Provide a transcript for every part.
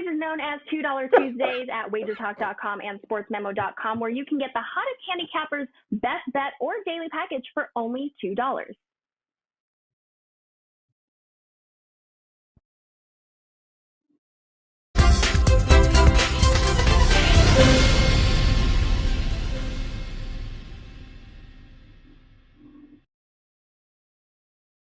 Tuesdays is known as $2 Tuesdays at WagerTalk.com and SportsMemo.com, where you can get the hottest handicappers' best bet or daily package for only $2.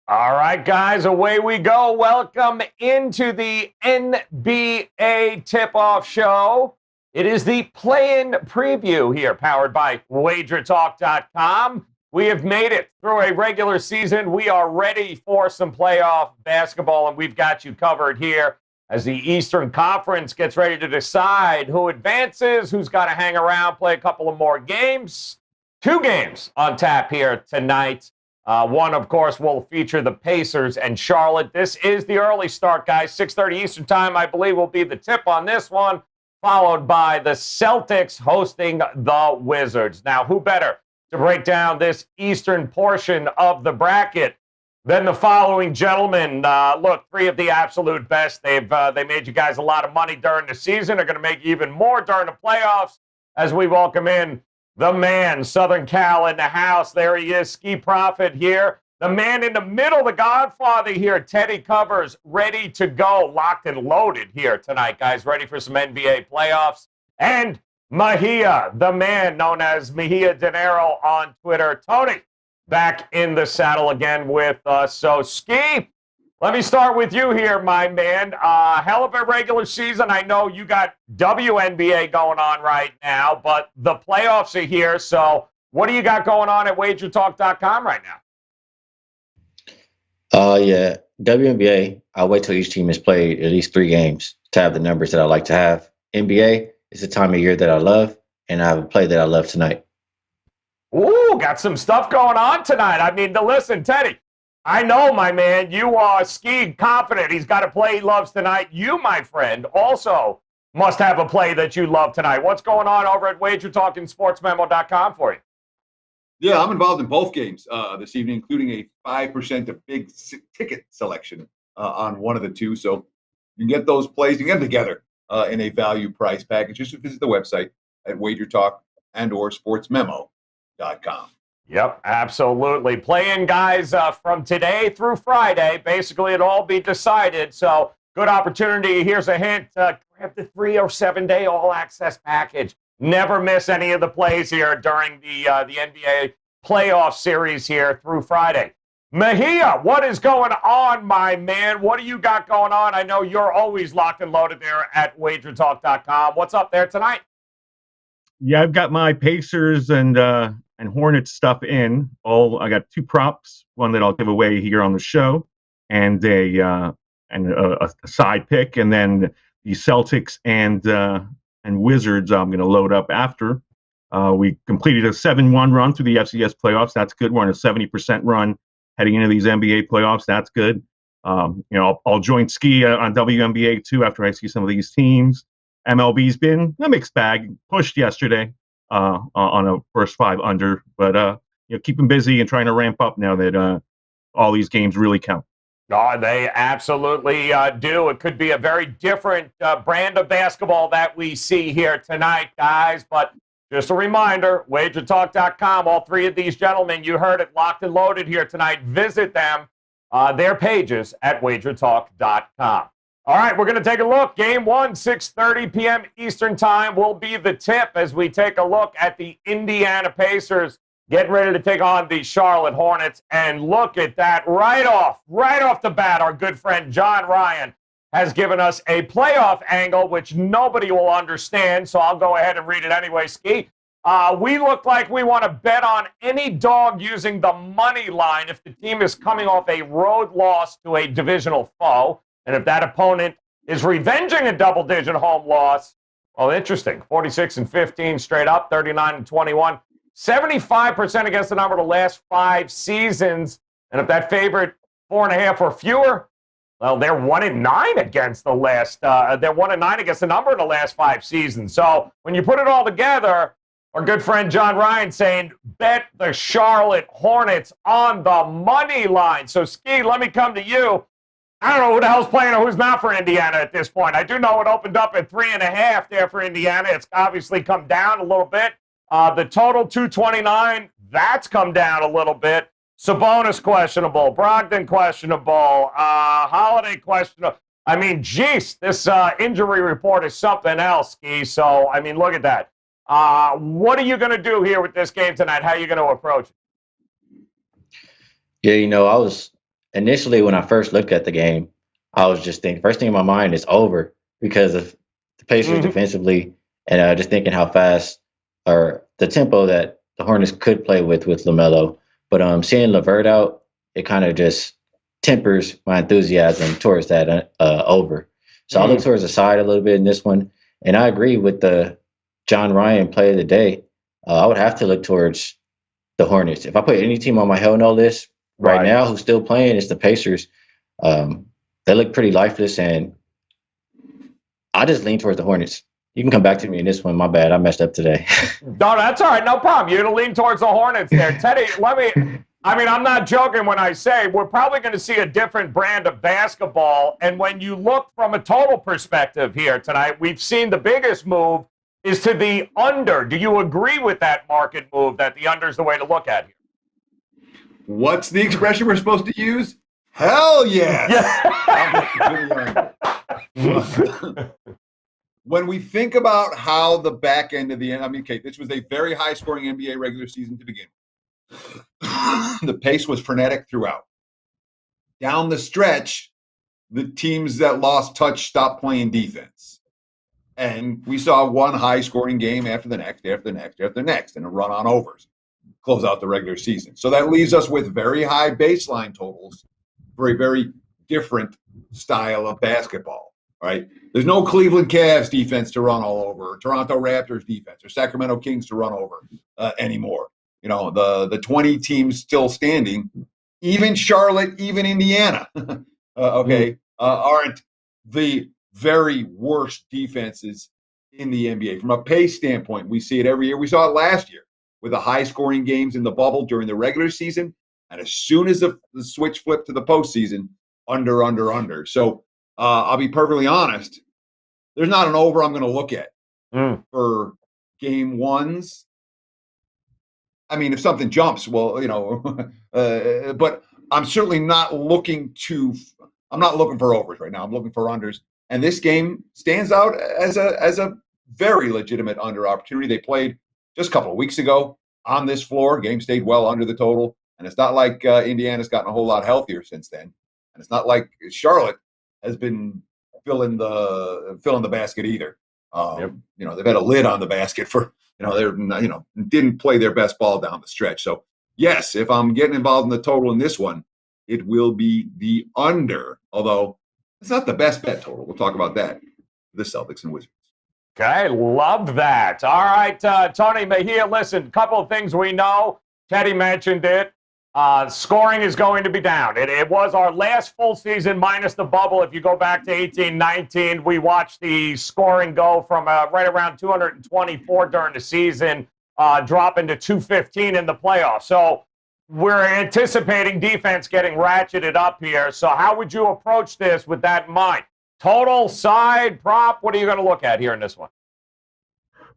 All right, guys, away we go. Welcome into the NBA tip-off show. It is the play-in preview here, powered by WagerTalk.com. We have made it through a regular season. We are ready for some playoff basketball, and we've got you covered here as the Eastern Conference gets ready to decide who advances, who's got to hang around, play a couple of more games. 2 games on tap here tonight. One, of course, will feature the Pacers and Charlotte. This is the early start, guys. 6:30 Eastern time, I believe, will be the tip on this one, followed by the Celtics hosting the Wizards. Now, who better to break down this Eastern portion of the bracket than the following gentlemen? Look, 3 of the absolute best. They made you guys a lot of money during the season. They're going to make even more during the playoffs as we welcome in the man, Southern Cal in the house. There he is, Ski Prophet here. The man in the middle, the Godfather here, Teddy Covers, ready to go, locked and loaded here tonight, guys. Ready for some NBA playoffs. And Mejia, the man known as Mejia Dinero on Twitter. Tony, back in the saddle again with us. So, Ski, let me start with you here, my man. Hell of a regular season. I know you got WNBA going on right now, but the playoffs are here. So what do you got going on at WagerTalk.com right now? Yeah, WNBA, I'll wait till each team has played at least 3 games to have the numbers that I like to have. NBA is the time of year that I love, and I have a play that I love tonight. Ooh, got some stuff going on tonight. I mean, listen, Teddy, I know, my man, you are Ski confident. He's got a play he loves tonight. You, my friend, also must have a play that you love tonight. What's going on over at WagerTalk and SportsMemo.com for you? Yeah, I'm involved in both games this evening, including a 5% of big ticket selection on one of the 2. So you can get those plays, you can get them together in a value price package. Just visit the website at WagerTalk and or SportsMemo.com. Yep, absolutely. Playing guys from today through Friday. Basically, it'll all be decided. So, good opportunity. Here's a hint. Grab the 3 or 7-day all-access package. Never miss any of the plays here during the NBA playoff series here through Friday. Mejia, what is going on, my man? What do you got going on? I know you're always locked and loaded there at WagerTalk.com. What's up there tonight? Yeah, I've got my Pacers and Hornets stuff in. I got 2 props, one that I'll give away here on the show, and a side pick, and then the Celtics and Wizards I'm going to load up after. We completed a 7-1 run through the FCS playoffs. That's good. We're on a 70% run heading into these NBA playoffs. That's good. I'll join Ski on WNBA too after I see some of these teams. MLB's been a mixed bag. Pushed yesterday on a first 5 under, but keep them busy and trying to ramp up now that all these games really count. Oh, they absolutely do. It could be a very different brand of basketball that we see here tonight, guys. But just a reminder, WagerTalk.com, all 3 of these gentlemen, you heard it, locked and loaded here tonight. Visit them, their pages at WagerTalk.com. All right, we're going to take a look. Game 1, 6:30 p.m. Eastern time will be the tip as we take a look at the Indiana Pacers getting ready to take on the Charlotte Hornets. And look at that, right off the bat, our good friend John Ryan has given us a playoff angle, which nobody will understand, so I'll go ahead and read it anyway, Ski. We look like we want to bet on any dog using the money line if the team is coming off a road loss to a divisional foe. And if that opponent is revenging a double-digit home loss, well, interesting. 46-15 straight up, 39-21. 75% against the number the last 5 seasons. And if that favorite 4.5 or fewer, well, they're 1-9 against the last. They're 1-9 against the number in the last 5 seasons. So when you put it all together, our good friend John Ryan saying, bet the Charlotte Hornets on the money line. So, Ski, let me come to you. I don't know who the hell's playing or who's not for Indiana at this point. I do know it opened up at 3.5 there for Indiana. It's obviously come down a little bit. The total 229, that's come down a little bit. Sabonis questionable, Brogdon questionable, Holiday questionable. I mean, geez, this injury report is something else, Ski. So, I mean, look at that. What are you going to do here with this game tonight? How are you going to approach it? Yeah, I was initially when I first looked at the game, I was just thinking, first thing in my mind is over because of the Pacers defensively, and just thinking how fast or the tempo that the Hornets could play with LaMelo. But seeing LeVert out, it kind of just tempers my enthusiasm towards that over. So I look towards the side a little bit in this one, and I agree with the John Ryan play of the day. I would have to look towards the Hornets. If I put any team on my hell no list right now who's still playing, it's the Pacers. They look pretty lifeless, and I just lean towards the Hornets. You can come back to me in this one. My bad. I messed up today. No, that's all right. No problem. You're going to lean towards the Hornets there. Teddy, I'm not joking when I say we're probably going to see a different brand of basketball. And when you look from a total perspective here tonight, we've seen the biggest move is to the under. Do you agree with that market move that the under is the way to look at here? What's the expression we're supposed to use? Hell yes. Yeah. When we think about how the back end of this was a very high-scoring NBA regular season to begin with. The pace was frenetic throughout. Down the stretch, the teams that lost touch stopped playing defense. And we saw one high-scoring game after the next, and a run on overs. Close out the regular season. So that leaves us with very high baseline totals for a very different style of basketball, right? There's no Cleveland Cavs defense to run all over, or Toronto Raptors defense, or Sacramento Kings to run over anymore. The 20 teams still standing, even Charlotte, even Indiana, aren't the very worst defenses in the NBA. From a pace standpoint, we see it every year. We saw it last year with the high-scoring games in the bubble during the regular season. And as soon as the switch flipped to the postseason, under. So I'll be perfectly honest, there's not an over I'm going to look at for game ones. I mean, if something jumps, well, but I'm certainly not looking I'm not looking for overs right now. I'm looking for unders. And this game stands out as a very legitimate under opportunity. They played just a couple of weeks ago on this floor. Game stayed well under the total. And it's not like Indiana's gotten a whole lot healthier since then. And it's not like Charlotte has been filling the basket either. They've had a lid on the basket for, didn't play their best ball down the stretch. So yes, if I'm getting involved in the total in this one, it will be the under, although it's not the best bet total. We'll talk about that. The Celtics and Wizards. Okay, love that. All right, Tony Mejia, listen, a couple of things we know. Teddy mentioned it. Scoring is going to be down. It was our last full season minus the bubble. If you go back to 18-19, we watched the scoring go from right around 224 during the season, drop into 215 in the playoffs. So we're anticipating defense getting ratcheted up here. So how would you approach this with that in mind? Total, side, prop, what are you going to look at here in this one?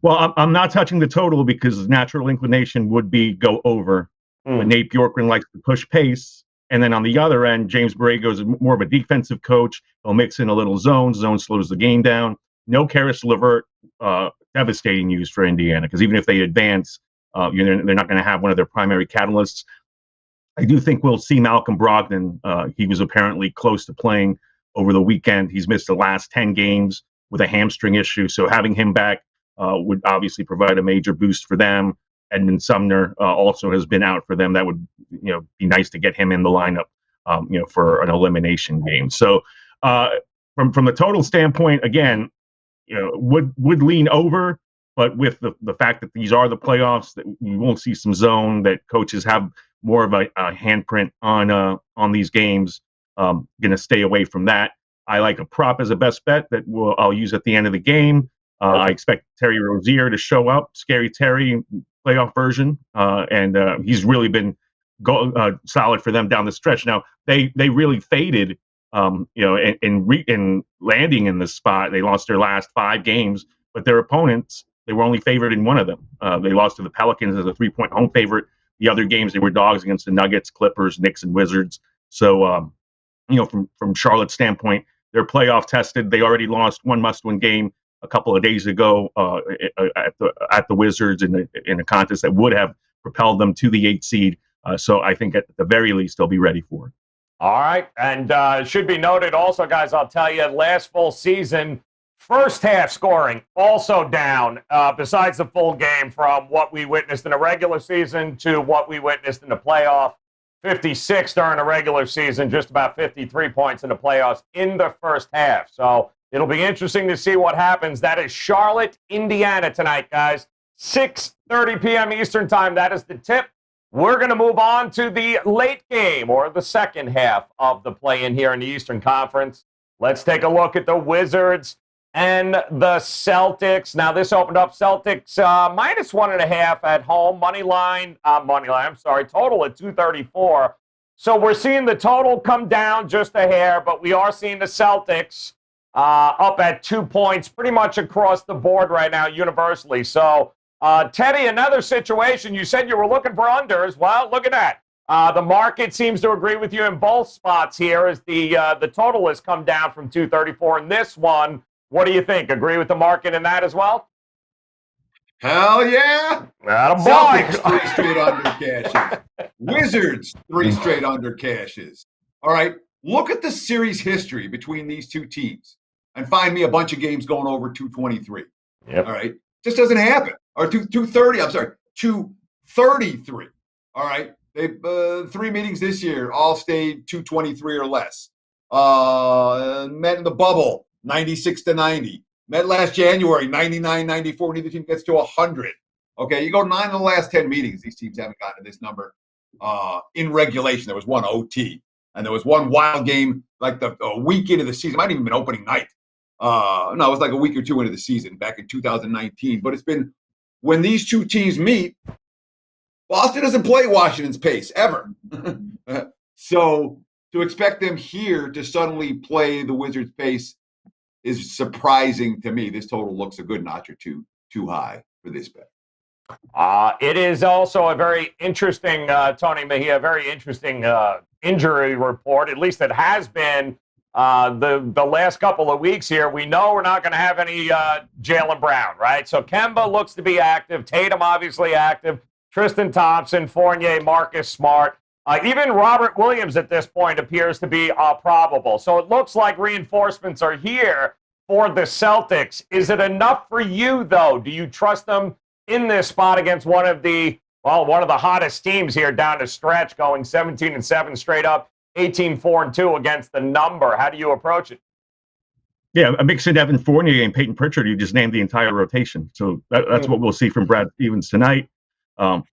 Well, I'm not touching the total because natural inclination would be go over. But Nate Bjorkgren likes to push pace. And then on the other end, James Borrego is more of a defensive coach. He'll mix in a little zone. Zone slows the game down. No Karis LeVert, devastating news for Indiana, because even if they advance, they're not going to have one of their primary catalysts. I do think we'll see Malcolm Brogdon. He was apparently close to playing over the weekend. He's missed the last 10 games with a hamstring issue. So having him back would obviously provide a major boost for them. Edmund Sumner also has been out for them. That would, be nice to get him in the lineup, for an elimination game. So, from the total standpoint, again, would lean over, but with the fact that these are the playoffs, that you won't see some zone, that coaches have more of a handprint on these games. Going to stay away from that. I like a prop as a best bet that I'll use at the end of the game. I expect Terry Rozier to show up, Scary Terry playoff version, and he's really been solid for them down the stretch. Now they really faded in landing in this spot. They lost their last 5 games, but their opponents, they were only favored in one of them. They lost to the Pelicans as a 3-point home favorite. The other games, they were dogs against the Nuggets, Clippers, Knicks, and Wizards. So, from Charlotte's standpoint, they're playoff tested. They already lost one must-win game a couple of days ago at the Wizards in a contest that would have propelled them to the 8th seed. So I think at the very least they'll be ready for it. All right, and it should be noted also, guys, I'll tell you, last full season, first half scoring also down, besides the full game, from what we witnessed in the regular season to what we witnessed in the playoff. 56 during the regular season, just about 53 points in the playoffs in the first half. So it'll be interesting to see what happens. That is Charlotte, Indiana tonight, guys. 6:30 p.m. Eastern time. That is the tip. We're going to move on to the late game, or the second half of the play-in here in the Eastern Conference. Let's take a look at the Wizards and the Celtics. Now, this opened up Celtics -1.5 at home. Total at 234. So we're seeing the total come down just a hair, but we are seeing the Celtics up at 2 points pretty much across the board right now, universally. So, Teddy, another situation. You said you were looking for unders. Well, look at that. The market seems to agree with you in both spots here, as the total has come down from 234 in this one. What do you think? Agree with the market in that as well? Hell yeah! Celtics 3 straight under cashes. Wizards 3 straight under cashes. All right, look at the series history between these two teams and find me a bunch of games going over 223. Yep. All right, just doesn't happen. Or 230. I'm sorry, 233. All right, they 3 meetings this year all stayed 223 or less. Met in the bubble. 96-90. Met last January, 99-94. Neither team gets to 100. Okay, you go 9 of the last 10 meetings. These teams haven't gotten to this number in regulation. There was one OT, and there was one wild game like a week into the season. It might have even been opening night. No, it was like a week or two into the season back in 2019. But it's been, when these two teams meet, Boston doesn't play Washington's pace ever. So to expect them here to suddenly play the Wizards' pace is surprising to me. This total looks a good notch or two too high for this bet. It is also a very interesting, Tony Mejia, very interesting injury report. At least it has been the last couple of weeks here. We know we're not going to have any Jaylen Brown, right? So Kemba looks to be active. Tatum obviously active. Tristan Thompson, Fournier, Marcus Smart. Even Robert Williams at this point appears to be probable. So it looks like reinforcements are here for the Celtics. Is it enough for you, though? Do you trust them in this spot against one of the hottest teams here down the stretch, going 17-7 straight up, 18-4-2 against the number? How do you approach it? Yeah, a mix of Evan Fournier and Peyton Pritchard. You just named the entire rotation. So that's what we'll see from Brad Stevens tonight.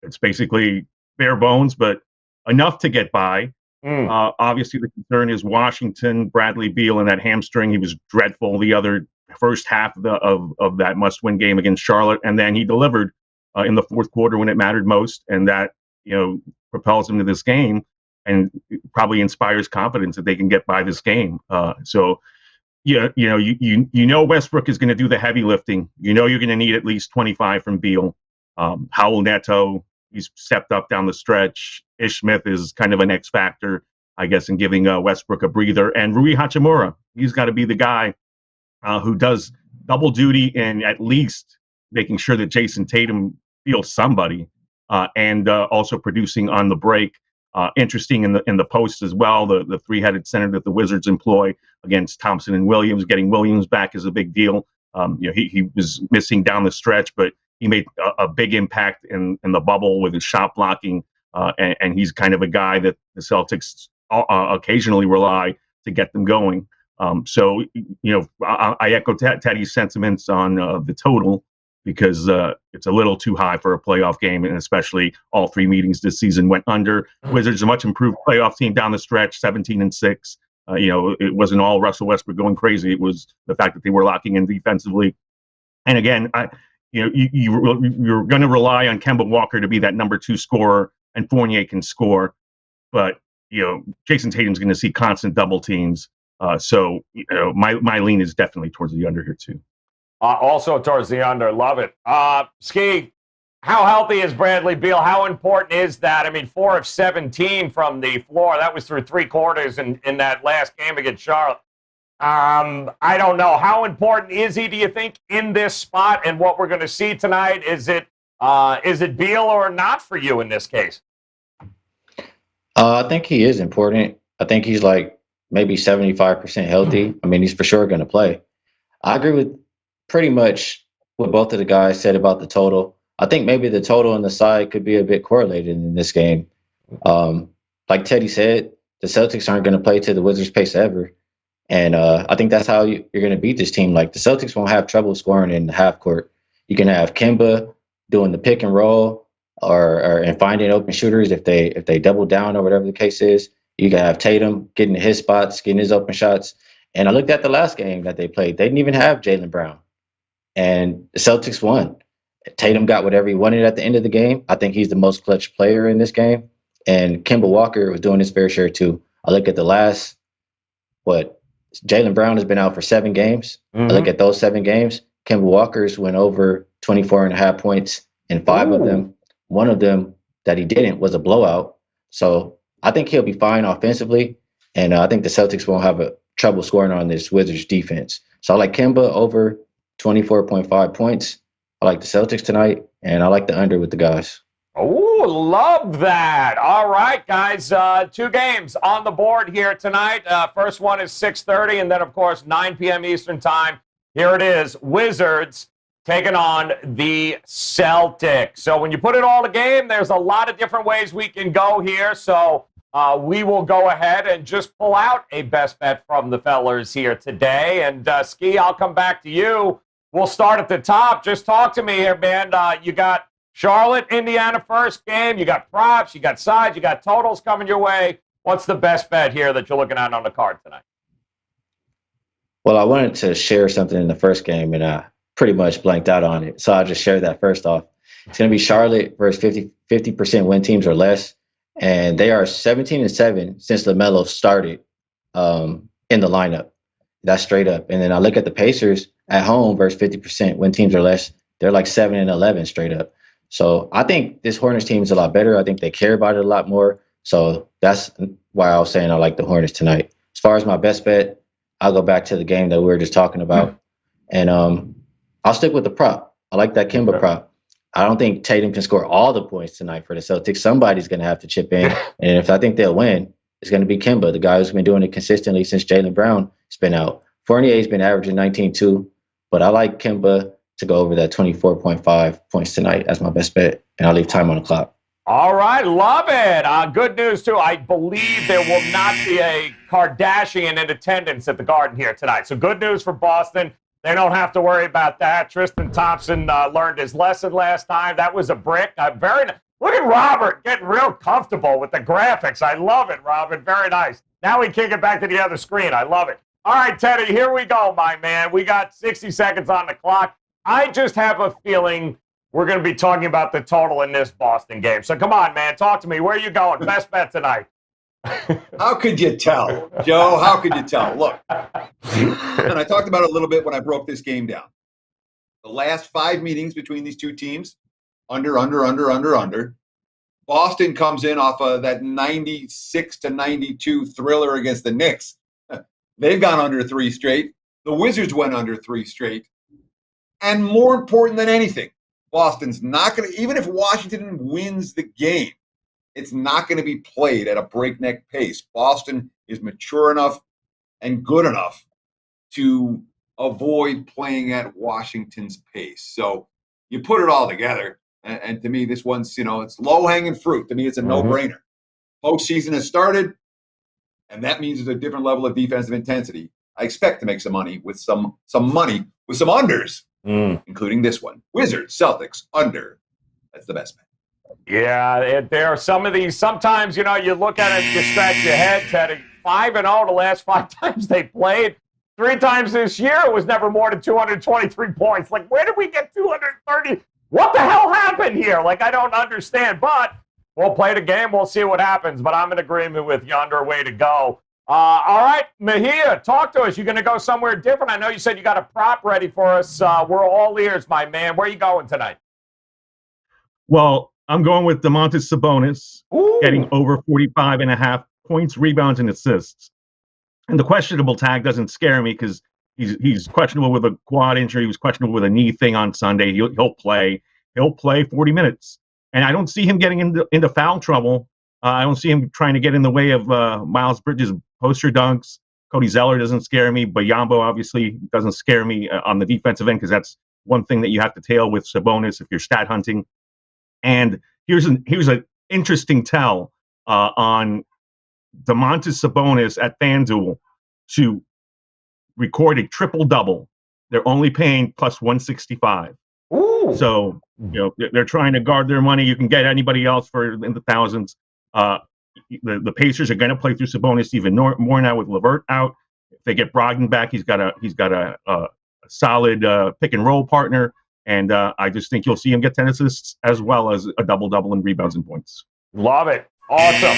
It's basically bare bones, but enough to get by. Obviously, the concern is Washington, Bradley Beal, and that hamstring. He was dreadful the other first half of that must-win game against Charlotte, and then he delivered in the fourth quarter when it mattered most, and that propels him to this game and probably inspires confidence that they can get by this game. So Westbrook is going to do the heavy lifting. You're going to need at least 25 from Beal. Howell Neto, he's stepped up down the stretch. Ish Smith is kind of an X factor, I guess, in giving Westbrook a breather. And Rui Hachimura, he's got to be the guy who does double duty and at least making sure that Jason Tatum feels somebody, and also producing on the break. Interesting in the post as well, the three-headed center that the Wizards employ against Thompson and Williams. Getting Williams back is a big deal. He was missing down the stretch, but he made a big impact in the bubble with his shot blocking, and he's kind of a guy that the Celtics occasionally rely to get them going. So I echo Teddy's sentiments on the total, because it's a little too high for a playoff game, and especially all 3 meetings this season went under. Wizards a much improved playoff team down the stretch, 17-6. It wasn't all Russell Westbrook going crazy. It was the fact that they were locking in defensively. And again, you're going to rely on Kemba Walker to be that number 2 scorer, and Fournier can score, but Jason Tatum's going to see constant double teams. So my lean is definitely towards the under here too. Also towards the under. Love it. Ski, how healthy is Bradley Beal? How important is that? I mean, 4 of 17 from the floor. That was through 3 quarters in that last game against Charlotte. I don't know. How important is he, do you think, in this spot and what we're going to see tonight? Is it Beal or not for you in this case? I think he is important. I think he's like maybe 75% healthy. I mean, he's for sure going to play. I agree with pretty much what both of the guys said about the total. I think maybe the total on the side could be a bit correlated in this game. Like Teddy said, the Celtics aren't going to play to the Wizards' pace ever. And I think that's how you're going to beat this team. Like, the Celtics won't have trouble scoring in the half court. You can have Kemba doing the pick and roll and finding open shooters if they double down or whatever the case is. You can have Tatum getting his spots, getting his open shots. And I looked at the last game that they played. They didn't even have Jaylen Brown. And the Celtics won. Tatum got whatever he wanted at the end of the game. I think he's the most clutch player in this game. And Kemba Walker was doing his fair share too. I look at the last, Jaylen Brown has been out for 7 games. I look at those 7 games. Kemba Walker's went over 24.5 points in 5 of them. One of them that he didn't was a blowout. So I think he'll be fine offensively. And I think the Celtics won't have trouble scoring on this Wizards defense. So I like Kemba over 24.5 points. I like the Celtics tonight, and I like the under with the guys. Oh, love that. All right, guys, 2 games on the board here tonight. First one is 6:30, and then, of course, 9 p.m. Eastern time. Here it is, Wizards taking on the Celtics. So when you put it all to game, there's a lot of different ways we can go here. So we will go ahead and just pull out a best bet from the fellas here today. And, Ski, I'll come back to you. We'll start at the top. Just talk to me here, man. You got Charlotte, Indiana first game. You got props, you got sides, you got totals coming your way. What's the best bet here that you're looking at on the card tonight? Well, I wanted to share something in the first game, and I pretty much blanked out on it. So I'll just share that first off. It's going to be Charlotte versus 50% win teams or less. And they are 17-7 since LaMelo started in the lineup. That's straight up. And then I look at the Pacers at home versus 50% win teams or less. They're like 7-11 straight up. So I think this Hornets team is a lot better. I think they care about it a lot more. So that's why I was saying I like the Hornets tonight. As far as my best bet, I'll go back to the game that we were just talking about. And I'll stick with the prop. I like that Kemba prop. I don't think Tatum can score all the points tonight for the Celtics. Somebody's going to have to chip in. And if I think they'll win, it's going to be Kemba, the guy who's been doing it consistently since Jaylen Brown has been out. Fournier's been averaging 19-2, but I like Kemba to go over that 24.5 points tonight as my best bet, and I'll leave time on the clock. All right, love it. Good news, too. I believe there will not be a Kardashian in attendance at the Garden here tonight. So good news for Boston. They don't have to worry about that. Tristan Thompson learned his lesson last time. That was a brick. Look at Robert getting real comfortable with the graphics. I love it, Robert. Very nice. Now we kick it back to the other screen. I love it. All right, Teddy, here we go, my man. We got 60 seconds on the clock. I just have a feeling we're going to be talking about the total in this Boston game. So come on, man. Talk to me. Where are you going? Best bet tonight. How could you tell, Joe? How could you tell? Look, and I talked about it a little bit when I broke this game down. The last 5 meetings between these two teams, under. Boston comes in off of that 96-92 thriller against the Knicks. They've gone under 3 straight. The Wizards went under 3 straight. And more important than anything, Boston's not going to, even if Washington wins the game, it's not going to be played at a breakneck pace. Boston is mature enough and good enough to avoid playing at Washington's pace. So you put it all together, and to me, this one's, it's low-hanging fruit. To me, it's a no-brainer. Postseason has started, and that means there's a different level of defensive intensity. I expect to make some money with some money with some unders, including this one. Wizards, Celtics, under. That's the best bet. Yeah, there are some of these. Sometimes, you look at it, you scratch your head, Teddy. 5-0 the last 5 times they played. 3 times this year, it was never more than 223 points. Like, where did we get 230? What the hell happened here? Like, I don't understand. But we'll play the game. We'll see what happens. But I'm in agreement with you. Under way to go. All right, Mejia, talk to us. You're going to go somewhere different. I know you said you got a prop ready for us. We're all ears, my man. Where are you going tonight? Well, I'm going with Domantas Sabonis, Ooh. getting over 45.5 points, rebounds, and assists. And the questionable tag doesn't scare me because he's questionable with a quad injury. He was questionable with a knee thing on Sunday. He'll play. He'll play 40 minutes. And I don't see him getting into foul trouble. I don't see him trying to get in the way of Miles Bridges' poster dunks. Cody Zeller doesn't scare me. Biyombo obviously doesn't scare me on the defensive end because that's one thing that you have to tail with Sabonis if you're stat hunting. And here's an interesting tell on Domantas Sabonis at FanDuel to record a triple-double. They're only paying plus 165. Ooh. So, they're trying to guard their money. You can get anybody else for in the thousands. The Pacers are going to play through Sabonis even more now with LeVert out. If they get Brogdon back, he's got a solid pick and roll partner. And I just think you'll see him get 10 assists as well as a double-double in rebounds and points. Love it. Awesome.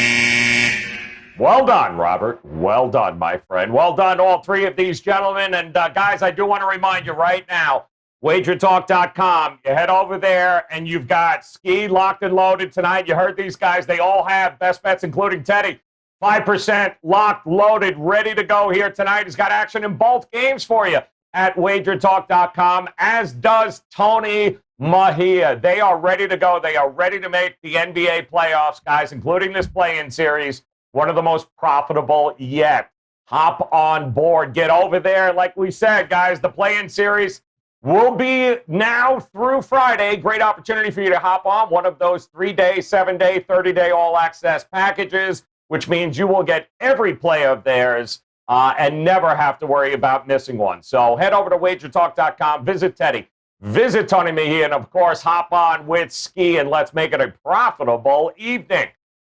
Well done, Robert. Well done, my friend. Well done, all three of these gentlemen. And guys, I do want to remind you right now, WagerTalk.com. You head over there, and you've got Ski locked and loaded tonight. You heard these guys. They all have best bets, including Teddy. 5% locked, loaded, ready to go here tonight. He's got action in both games for you at WagerTalk.com, as does Tony Mejia. They are ready to go. They are ready to make the NBA playoffs, guys, including this play-in series, one of the most profitable yet. Hop on board. Get over there. Like we said, guys, the play-in series will be now through Friday. Great opportunity for you to hop on one of those 3-day, 7-day, 30-day all-access packages, which means you will get every play of theirs and never have to worry about missing one. So head over to WagerTalk.com, visit Teddy, visit Tony Mejia, and, of course, hop on with Ski, and let's make it a profitable evening.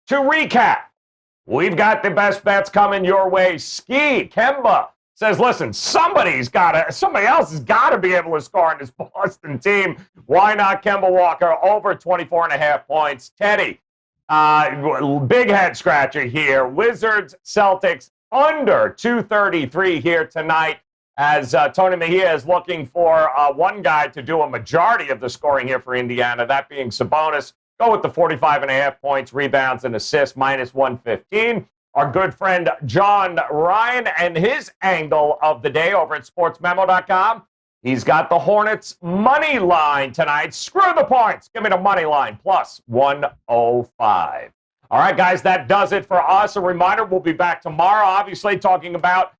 To recap, we've got the best bets coming your way. Ski, Kemba says, listen, somebody else has got to be able to score on this Boston team. Why not Kemba Walker over 24.5 points? Teddy, big head scratcher here. Wizards, Celtics, under 233 here tonight, as Tony Mejia is looking for one guy to do a majority of the scoring here for Indiana, that being Sabonis. Go with the 45.5 points, rebounds, and assists, minus 115. Our good friend John Ryan and his angle of the day over at sportsmemo.com. He's got the Hornets money line tonight. Screw the points. Give me the money line, plus 105. All right, guys, that does it for us. A reminder, we'll be back tomorrow, obviously, talking about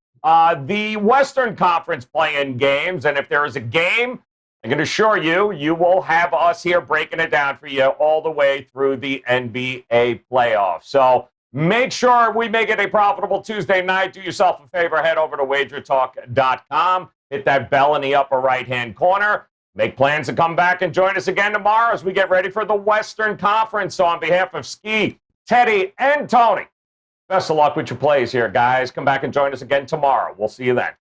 the Western Conference play-in games. And if there is a game, I can assure you, you will have us here breaking it down for you all the way through the NBA playoffs. So make sure we make it a profitable Tuesday night. Do yourself a favor, head over to WagerTalk.com. Hit that bell in the upper right-hand corner. Make plans to come back and join us again tomorrow as we get ready for the Western Conference. So on behalf of Ski, Teddy, and Tony, best of luck with your plays here, guys. Come back and join us again tomorrow. We'll see you then.